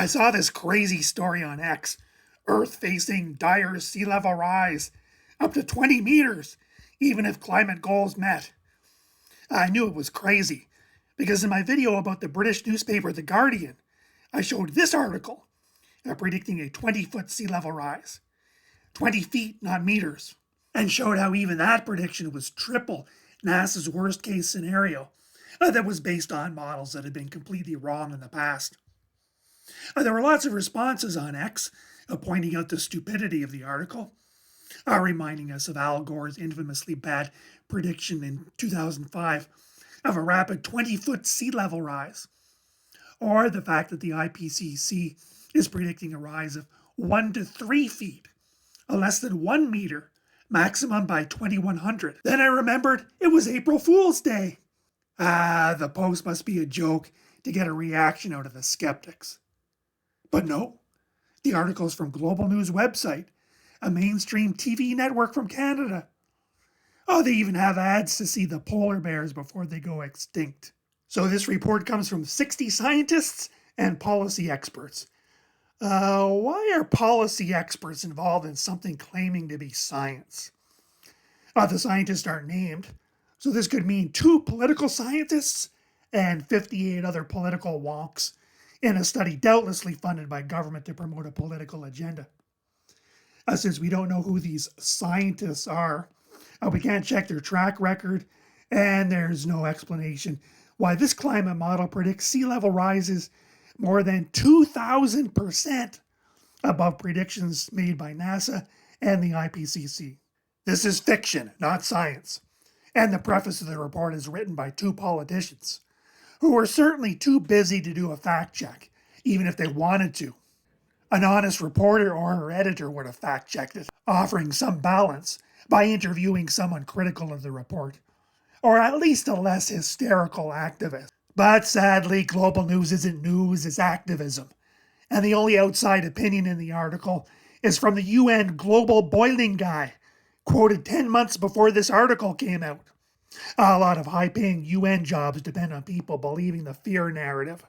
I saw this crazy story on X. Earth facing dire sea level rise, up to 20 meters, even if climate goals met. I knew it was crazy, because in my video about the British newspaper The Guardian, I showed this article predicting a 20-foot sea level rise. 20 feet, not meters. And showed how even that prediction was triple NASA's worst case scenario that was based on models that had been completely wrong in the past. There were lots of responses on X pointing out the stupidity of the article, reminding us of Al Gore's infamously bad prediction in 2005 of a rapid 20-foot sea level rise, or the fact that the IPCC is predicting a rise of 1 to 3 feet, a less than 1 meter, maximum by 2100. Then I remembered it was April Fool's Day. The post must be a joke to get a reaction out of the skeptics. But no, the article's from Global News website, a mainstream TV network from Canada. Oh, they even have ads to see the polar bears before they go extinct. So this report comes from 60 scientists and policy experts. Why are policy experts involved in something claiming to be science? The scientists aren't named, so this could mean 2 political scientists and 58 other political wonks in a study doubtlessly funded by government to promote a political agenda. Since we don't know who these scientists are, we can't check their track record, and there's no explanation why this climate model predicts sea level rises more than 2,000% above predictions made by NASA and the IPCC. This is fiction, not science. And the preface of the report is written by 2 politicians, who were certainly too busy to do a fact check, even if they wanted to. An honest reporter or her editor would have fact checked it, offering some balance by interviewing someone critical of the report, or at least a less hysterical activist. But sadly, global news isn't news, it's activism. And the only outside opinion in the article is from the UN global boiling guy, quoted 10 months before this article came out. A lot of high-paying UN jobs depend on people believing the fear narrative.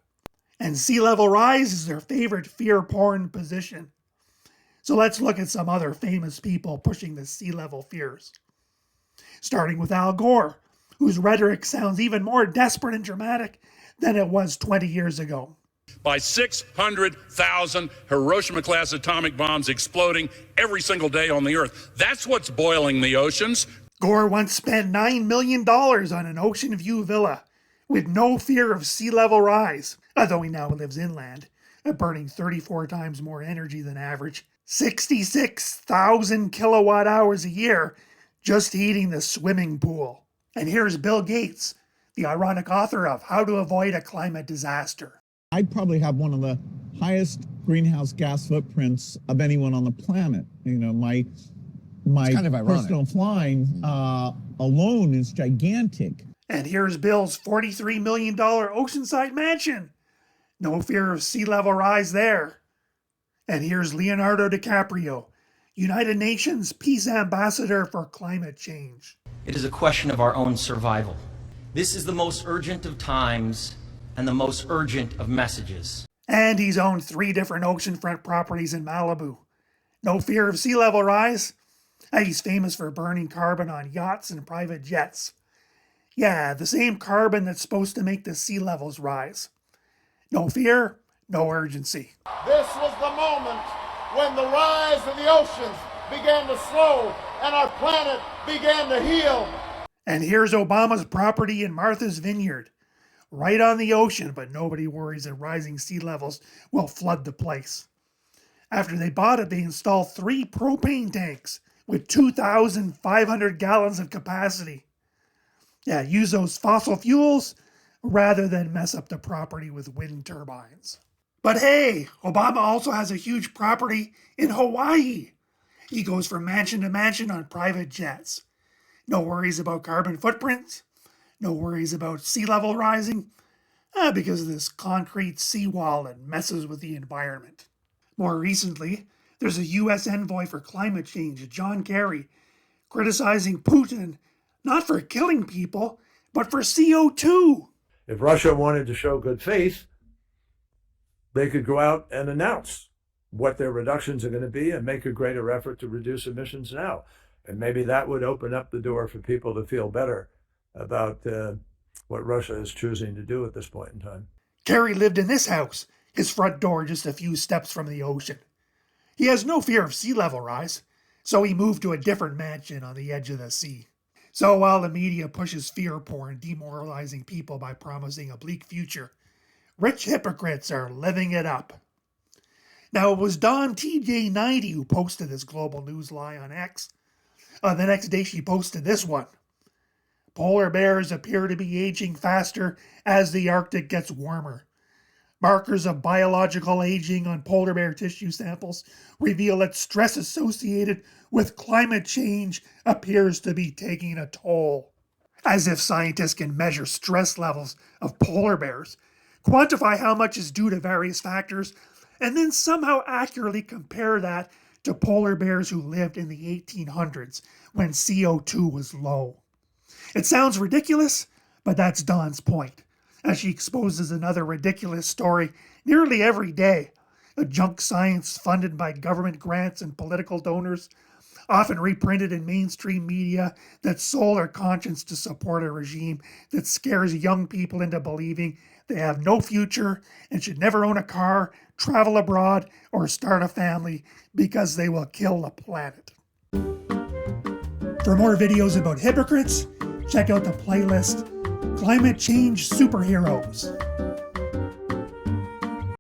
And sea level rise is their favorite fear porn position. So let's look at some other famous people pushing the sea level fears. Starting with Al Gore, whose rhetoric sounds even more desperate and dramatic than it was 20 years ago. By 600,000 Hiroshima-class atomic bombs exploding every single day on the Earth. That's what's boiling the oceans. Gore once spent $9 million on an ocean view villa with no fear of sea level rise, although he now lives inland, burning 34 times more energy than average, 66,000 kilowatt hours a year just heating the swimming pool. And here's Bill Gates, the ironic author of How to Avoid a Climate Disaster. I'd probably have one of the highest greenhouse gas footprints of anyone on the planet. You know, my kind of personal flying alone is gigantic. And here's Bill's $43 million oceanside mansion. No fear of sea level rise there. And here's Leonardo DiCaprio, United Nations Peace Ambassador for Climate Change. It is a question of our own survival. This is the most urgent of times and the most urgent of messages. And he's owned 3 different oceanfront properties in Malibu. No fear of sea level rise? He's famous for burning carbon on yachts and private jets. Yeah, the same carbon that's supposed to make the sea levels rise. No fear, no urgency. This was the moment when the rise of the oceans began to slow and our planet began to heal. And here's Obama's property in Martha's Vineyard, right on the ocean, but nobody worries that rising sea levels will flood the place. After they bought it, they installed 3 propane tanks with 2,500 gallons of capacity. Yeah, use those fossil fuels rather than mess up the property with wind turbines. But hey, Obama also has a huge property in Hawaii. He goes from mansion to mansion on private jets. No worries about carbon footprints. No worries about sea level rising. Because of this concrete seawall that messes with the environment. More recently, there's a U.S. envoy for climate change, John Kerry, criticizing Putin not for killing people, but for CO2. If Russia wanted to show good faith, they could go out and announce what their reductions are going to be and make a greater effort to reduce emissions now. And maybe that would open up the door for people to feel better about what Russia is choosing to do at this point in time. Kerry lived in this house, his front door just a few steps from the ocean. He has no fear of sea level rise, so he moved to a different mansion on the edge of the sea. So while the media pushes fear porn, demoralizing people by promising a bleak future, rich hypocrites are living it up. Now, it was Dawn TJ90 who posted this global news lie on X. The next day she posted this one. Polar bears appear to be aging faster as the Arctic gets warmer. Markers of biological aging on polar bear tissue samples reveal that stress associated with climate change appears to be taking a toll. As if scientists can measure stress levels of polar bears, quantify how much is due to various factors, and then somehow accurately compare that to polar bears who lived in the 1800s when CO2 was low. It sounds ridiculous, but that's Dawn's point, as she exposes another ridiculous story nearly every day. A junk science funded by government grants and political donors, often reprinted in mainstream media that sold their conscience to support a regime that scares young people into believing they have no future and should never own a car, travel abroad, or start a family because they will kill the planet. For more videos about hypocrites, check out the playlist Climate Change Superheroes.